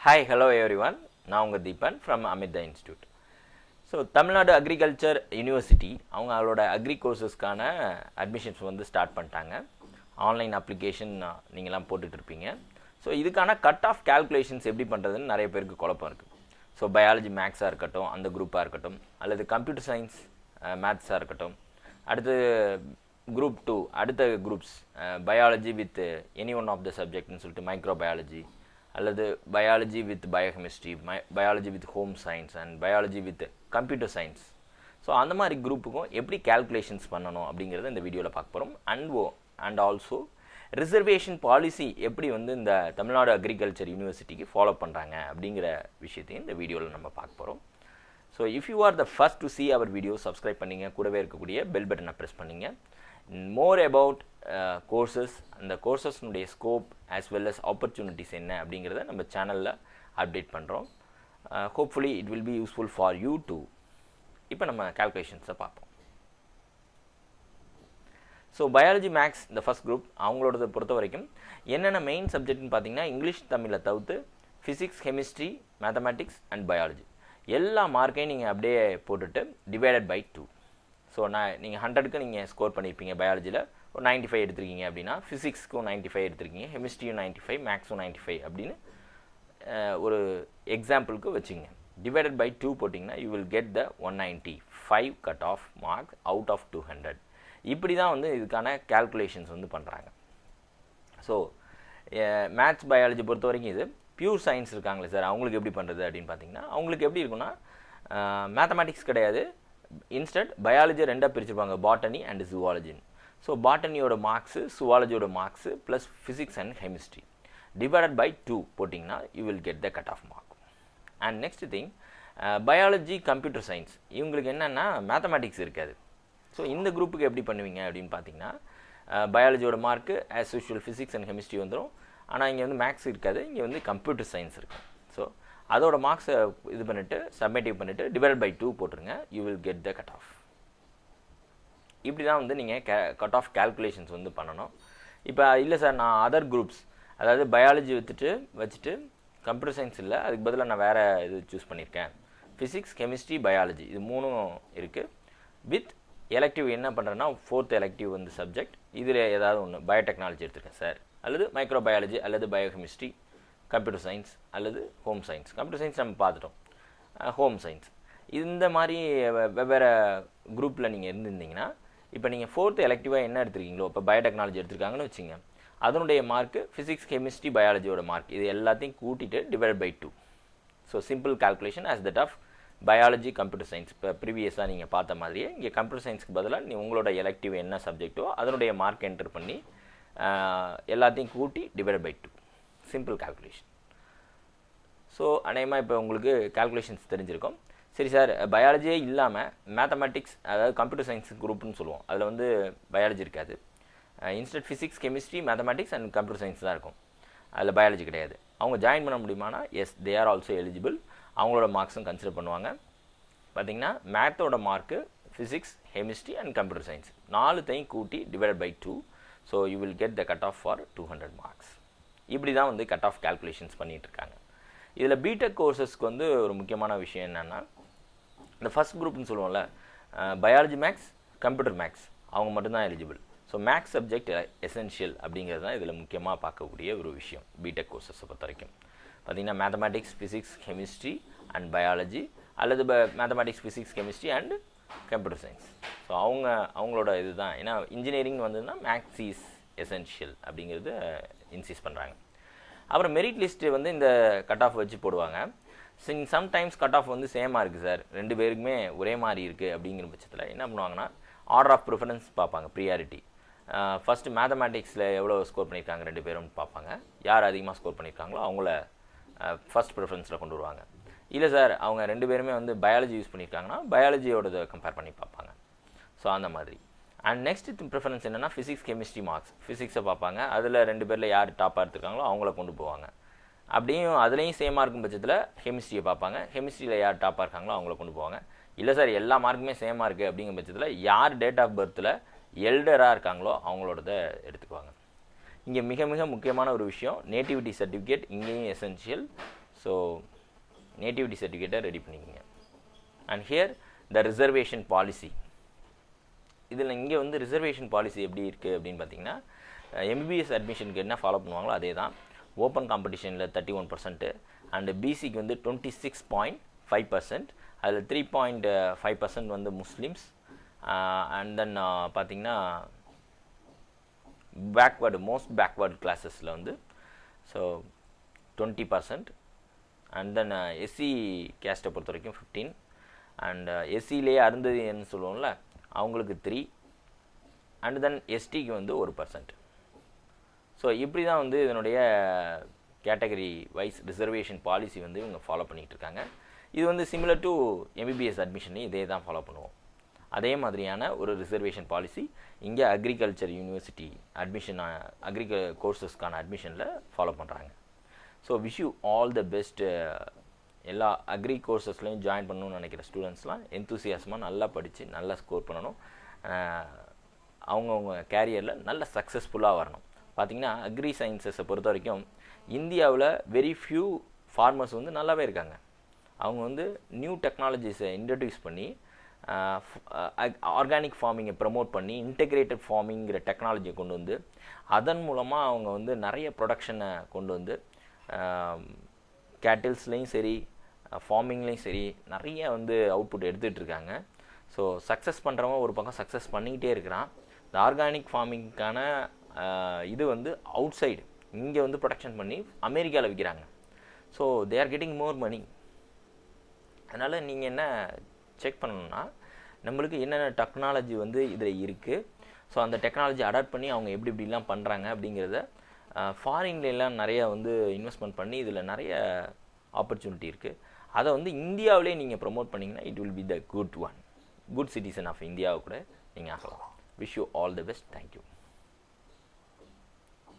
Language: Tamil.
Hi, hello everyone. நான் உங்கள் Deepan from Amirtha Institute. So Tamil Nadu agriculture university அவங்களோட அக்ரி கோர்சஸ்க்கான அட்மிஷன்ஸ் வந்து ஸ்டார்ட் பண்ணிட்டாங்க. ஆன்லைன் அப்ளிகேஷன் நீங்களாம் போட்டுட்ருப்பீங்க. ஸோ இதுக்கான கட் ஆஃப் கேல்குலேஷன்ஸ் எப்படி பண்ணுறதுன்னு நிறைய பேருக்கு குழப்பம் இருக்குது. ஸோ பயாலஜி மேக்ஸாக இருக்கட்டும், அந்த குரூப்பாக இருக்கட்டும், அல்லது கம்ப்யூட்டர் சயின்ஸ் மேத்ஸாக இருக்கட்டும், அடுத்து குரூப் 2 அடுத்த groups biology with any one of the சப்ஜெக்ட்னு சொல்லிட்டு மைக்ரோபயாலஜி அல்லது biology with biochemistry, biology with home science and biology with computer science. So அந்த மாதிரி குரூப்புக்கும் எப்படி கேல்குலேஷன்ஸ் பண்ணணும் அப்படிங்கிறத இந்த வீடியோவில் பார்க்க போகிறோம். அண்ட் ஆல்சோ ரிசர்வேஷன் பாலிசி எப்படி வந்து இந்த தமிழ்நாடு அக்ரிகல்ச்சர் யூனிவர்சிட்டிக்கு ஃபாலோ பண்ணுறாங்க அப்படிங்கிற விஷயத்தையும் இந்த வீடியோவில் நம்ம பார்க்க போகிறோம். So if you are the first to see our video subscribe பண்ணிங்க, கூடவே இருக்கக்கூடிய பெல் பட்டனை ப்ரெஸ் பண்ணிங்க. மோர் அபவுட் கோர்சஸ், அந்த கோர்சஸ்னுடைய scope as well as opportunities என்ன அப்படிங்கிறத நம்ம சேனலில் அப்டேட் பண்ணுறோம். Hopefully it will be useful for you too. இப்போ நம்ம கால்குலேஷன்ஸை பார்ப்போம். ஸோ பயாலஜி மேக்ஸ் இந்த ஃபஸ்ட் குரூப் அவங்களோட பொறுத்த வரைக்கும் என்னென்ன மெயின் சப்ஜெக்ட்னு பார்த்தீங்கன்னா இங்கிலீஷ் தமிழில் தவிர்த்து physics, chemistry, mathematics and biology எல்லா மார்க்கையும் நீங்கள் அப்படியே போட்டுட்டு டிவைடட் பை 2. ஸோ நீங்கள் 100க்கு நீங்கள் ஸ்கோர் பண்ணியிருப்பீங்க. பயாலஜியில் ஒரு 95 எடுத்திருக்கீங்க அப்படின்னா ஃபிசிக்ஸ்க்கும் 95 எடுத்திருக்கீங்க, கெமிஸ்ட்ரியும் 95, மேக்ஸும் 95 அப்படின்னு ஒரு எக்ஸாம்பிளுக்கு வச்சுங்க. டிவைடட் பை 2 போட்டிங்கன்னா you will get the 195 cut off mark out of 200. இப்படி தான் வந்து இதுக்கான கேல்குலேஷன்ஸ் வந்து பண்ணுறாங்க. ஸோ மேத்ஸ் பயாலஜி பொறுத்த வரைக்கும் இது பியூர் சயின்ஸ் இருக்காங்களே சார், அவங்களுக்கு எப்படி பண்ணுறது அப்படின்னு பார்த்தீங்கன்னா அவங்களுக்கு எப்படி இருக்குன்னா மேத்தமேட்டிக்ஸ் கிடையாது. இன்ஸ்டட் பயாலஜி ரெண்டாக பிரிச்சுருப்பாங்க, பாட்டனி அண்ட் ஜுவாலஜின்னு. ஸோ பாட்டனியோட மார்க்ஸு, சுவாலஜியோட marks plus physics and chemistry divided by 2 போட்டிங்கன்னா you will get the cut off mark. And next thing biology, computer science இவங்களுக்கு என்னென்னா மேத்தமேட்டிக்ஸ் இருக்காது. ஸோ இந்த குரூப்புக்கு எப்படி பண்ணுவீங்க அப்படின்னு பார்த்தீங்கன்னா பயாலஜியோட mark as usual physics and chemistry வந்துடும். ஆனால் இங்கே வந்து மேக்ஸ் இருக்காது, இங்கே வந்து கம்ப்யூட்டர் சயின்ஸ் இருக்கும். ஸோ அதோட மார்க்ஸை இது பண்ணிவிட்டு சப்மிட்டிவ் பண்ணிவிட்டு டிவைட் பை 2 போட்டுருங்க, you will get the cut of. இப்படி தான் வந்து நீங்கள் கட் ஆஃப் கேல்குலேஷன்ஸ் வந்து பண்ணணும். இப்போ இல்லை சார் நான் அதர் குரூப்ஸ், அதாவது பயாலஜி வச்சுட்டு கம்ப்யூட்டர் சயின்ஸ் இல்லை, அதுக்கு பதிலாக நான் வேறு இது சூஸ் பண்ணியிருக்கேன், ஃபிசிக்ஸ், கெமிஸ்ட்ரி, பயாலஜி இது 3 இருக்குது. வித் எலக்டிவ் என்ன பண்ணுறேன்னா 4th எலக்டிவ் வந்து சப்ஜெக்ட் இதில் ஏதாவது ஒன்று பயோடெக்னாலஜி எடுத்திருக்கேன் சார், அல்லது மைக்ரோபயாலஜி அல்லது பயோகெமிஸ்ட்ரி, கம்ப்யூட்டர் சயின்ஸ் அல்லது ஹோம் சயின்ஸ். கம்ப்யூட்டர் சயின்ஸ் நம்ம பார்த்துட்டோம், ஹோம் சயின்ஸ் இந்த மாதிரி வெவ்வேறு குரூப்பில் நீங்கள் இருந்திருந்தீங்கன்னா இப்போ நீங்கள் 4th எலக்டிவாக என்ன எடுத்துருக்கீங்களோ, இப்போ பயோடெக்னாலஜி எடுத்துருக்காங்கன்னு வச்சுங்க, அதனுடைய மார்க்கு ஃபிசிக்ஸ், கெமிஸ்ட்ரி, பயாலஜியோட மார்க் இது எல்லாத்தையும் கூட்டிட்டு divide by 2. So simple calculation as that of biology, computer science. இப்போ ப்ரீவியஸாக நீங்கள் பார்த்த மாதிரியே இங்கே கம்ப்யூட்டர் சயின்ஸ்க்கு பதிலாக உங்களோட எலக்டிவ் என்ன சப்ஜெக்டோ அதனுடைய மார்க் என்டர் பண்ணி எல்லாத்தையும் கூட்டி divide by 2. Simple calculation. So அநேகமாக இப்போ உங்களுக்கு கால்குலேஷன்ஸ் தெரிஞ்சிருக்கும். சரி சார், பயாலஜியே இல்லாமல் மேத்தமேட்டிக்ஸ், அதாவது கம்ப்யூட்டர் சயின்ஸ் குரூப்னு சொல்லுவோம், அதில் வந்து பயாலஜி இருக்காது. Instead physics, chemistry, mathematics and computer science தான் இருக்கும், அதில் பயாலஜி கிடையாது. அவங்க ஜாயின் பண்ண முடியுமானா yes, they are also eligible. அவங்களோட மார்க்ஸும் கன்சிடர் பண்ணுவாங்க. பார்த்திங்கன்னா மேத்தோட mark physics, chemistry and computer science 4த்தையும் கூட்டி divide by 2. So you will get the cut off for 200 marks. இப்படி தான் வந்து கட் ஆஃப் கேல்குலேஷன்ஸ் பண்ணிகிட்ருக்காங்க. இதில் பிடெக் கோர்சஸ்க்கு வந்து ஒரு முக்கியமான விஷயம் என்னென்னா இந்த ஃபஸ்ட் குரூப்னு சொல்லுவோம்ல, பயாலஜி மேக்ஸ், கம்ப்யூட்டர் மேக்ஸ் அவங்க மட்டும்தான் eligible. So maths subject essential அப்படிங்கிறது தான் இதில் முக்கியமாக பார்க்கக்கூடிய ஒரு விஷயம் பிடெக் கோர்சஸை பொறுத்த வரைக்கும். பார்த்திங்கன்னா mathematics, physics, chemistry and biology அல்லது mathematics, physics, chemistry and computer science. So அவங்களோட இது தான். ஏன்னா இன்ஜினியரிங் வந்ததுன்னா மேக்ஸ் இஸ் எசென்ஷியல் அப்படிங்கிறது இன்சிஸ்ட் பண்ணுறாங்க. அப்புறம் மெரிட் லிஸ்ட்டு வந்து இந்த கட் ஆஃப் வச்சு போடுவாங்க. சம்டைம்ஸ் கட் ஆஃப் வந்து சேமாக இருக்குது சார், 2 பேருக்குமே ஒரே மாதிரி இருக்குது அப்படிங்கிற பட்சத்தில் என்ன பண்ணுவாங்கன்னா ஆர்டர் ஆஃப் ப்ரிஃபரன்ஸ் பார்ப்பாங்க, ப்ரியாரிட்டி. ஃபஸ்ட்டு மேத்தமேட்டிக்ஸில் எவ்வளோ ஸ்கோர் பண்ணியிருக்காங்க 2 பேரும் பார்ப்பாங்க. யார் அதிகமாக ஸ்கோர் பண்ணியிருக்காங்களோ அவங்கள ஃபஸ்ட் ப்ரிஃபரன்ஸில் கொண்டு வருவாங்க. இல்லை சார் அவங்க 2 பேருமே வந்து பயாலஜி யூஸ் பண்ணியிருக்காங்கன்னா பயாலஜியோட கம்பேர் பண்ணி பார்ப்பாங்க. ஸோ அந்த மாதிரி. அண்ட் நெக்ஸ்ட் ப்ரிஃபரன்ஸ் என்னென்னா ஃபிசிக்ஸ், கெமிஸ்ட்ரி மார்க்ஸ். ஃபிசிக்ஸை பார்ப்பாங்க, அதில் 2 பேரில் யார் டாப்பாக எடுத்துருக்காங்களோ அவங்கள கொண்டு போவாங்க. அப்படியும் அதுலேயும் சேமாக இருக்கும் பட்சத்தில் கெமிஸ்ட்ரியை பார்ப்பாங்க, கெமிஸ்ட்ரியில் யார் டாப்பாக இருக்காங்களோ அவங்கள கொண்டு போவாங்க. இல்லை சார் எல்லா மார்க்குமே சேமாக இருக்குது அப்படிங்கிற பட்சத்தில் யார் டேட் ஆஃப் பர்த்தில் எல்டராக இருக்காங்களோ அவங்களோடத எடுத்துக்குவாங்க. இங்கே மிக மிக முக்கியமான ஒரு விஷயம், நேட்டிவிட்டி சர்டிஃபிகேட் இங்கேயும் எசென்ஷியல். ஸோ நேட்டிவிட்டி சர்டிஃபிகேட்டை ரெடி பண்ணிக்கோங்க. And here the reservation policy. இதில் இங்கே வந்து ரிசர்வேஷன் பாலிசி எப்படி இருக்குது அப்படின்னு பார்த்தீங்கன்னா, எம்பிபிஎஸ் அட்மிஷனுக்கு என்ன ஃபாலோ பண்ணுவாங்களோ அதே தான். ஓப்பன் காம்படிஷனில் 31% அண்டு பிசிக்கு வந்து 26.5%, அதில் 3.5% வந்து முஸ்லீம்ஸ். அண்ட் தென் பார்த்திங்கன்னா மோஸ்ட் பேக்வேர்டு கிளாஸஸில் வந்து ஸோ 20%. அண்ட் தென் எஸ்சி கேஸ்ட்டை பொறுத்த வரைக்கும் 15, அண்ட் எஸ்சிலேயே அருந்ததின்னு சொல்லுவோம்ல அவங்களுக்கு 3, அண்ட் தென் எஸ்டிக்கு வந்து 1%. ஸோ இப்படி தான் வந்து இதனுடைய கேட்டகரி வைஸ் ரிசர்வேஷன் பாலிசி வந்து இவங்க ஃபாலோ பண்ணிகிட்டு இருக்காங்க. இது வந்து சிமிலர் டு எம்பிபிஎஸ் அட்மிஷன்லையும் இதே தான் ஃபாலோ பண்ணுவோம். அதே மாதிரியான ஒரு ரிசர்வேஷன் பாலிசி இங்கே அக்ரிகல்ச்சர் யூனிவர்சிட்டி கோர்சஸ்க்கான அட்மிஷனில் ஃபாலோ பண்ணுறாங்க. So wish you all the best. எல்லா அக்ரி கோர்சஸ்லையும் ஜாயின் பண்ணணும்னு நினைக்கிற ஸ்டூடெண்ட்ஸ்லாம் எந்தூசியாசமாக நல்லா படித்து நல்லா ஸ்கோர் பண்ணணும். அவங்கவுங்க கேரியரில் நல்ல சக்ஸஸ்ஃபுல்லாக வரணும். பார்த்திங்கன்னா அக்ரி சயின்சஸை பொறுத்த வரைக்கும் இந்தியாவில் வெரி ஃபியூ ஃபார்மர்ஸ் வந்து நல்லாவே இருக்காங்க. அவங்க வந்து நியூ டெக்னாலஜிஸை இன்ட்ரடியூஸ் பண்ணி ஆர்கானிக் ஃபார்மிங்கை ப்ரமோட் பண்ணி இன்டெகிரேட்டட் ஃபார்மிங்கிற டெக்னாலஜியை கொண்டு வந்து அதன் மூலமாக அவங்க வந்து நிறைய ப்ரொடக்ஷனை கொண்டு வந்து கேட்டில்ஸ்லேயும் சரி ஃபார்மிங்லேயும் சரி நிறைய வந்து அவுட்புட் எடுத்துகிட்டு இருக்காங்க. ஸோ சக்ஸஸ் பண்ணுறவங்க ஒரு பக்கம் சக்ஸஸ் பண்ணிக்கிட்டே இருக்கிறான். இந்த ஆர்கானிக் ஃபார்மிங்க்கான இது வந்து அவுட் சைடு இங்கே வந்து ப்ரொடக்ஷன் பண்ணி அமெரிக்காவில் விற்கிறாங்க. So they are getting more money. அதனால் நீங்கள் என்ன செக் பண்ணணுன்னா நம்மளுக்கு என்னென்ன டெக்னாலஜி வந்து இதில் இருக்குது, ஸோ அந்த டெக்னாலஜி அடாப்ட் பண்ணி அவங்க எப்படி இப்படிலாம் பண்ணுறாங்க அப்படிங்கிறத ஃபாரின்லாம் நிறையா வந்து இன்வெஸ்ட்மெண்ட் பண்ணி இதில் நிறைய ஆப்பர்ச்சுனிட்டி இருக்குது. அதை வந்து இந்தியாவிலே நீங்கள் ப்ரமோட் பண்ணிங்கன்னா it will be the good citizen of இந்தியாவை கூட நீங்கள் ஆகலாம். Wish you all the best. Thank you.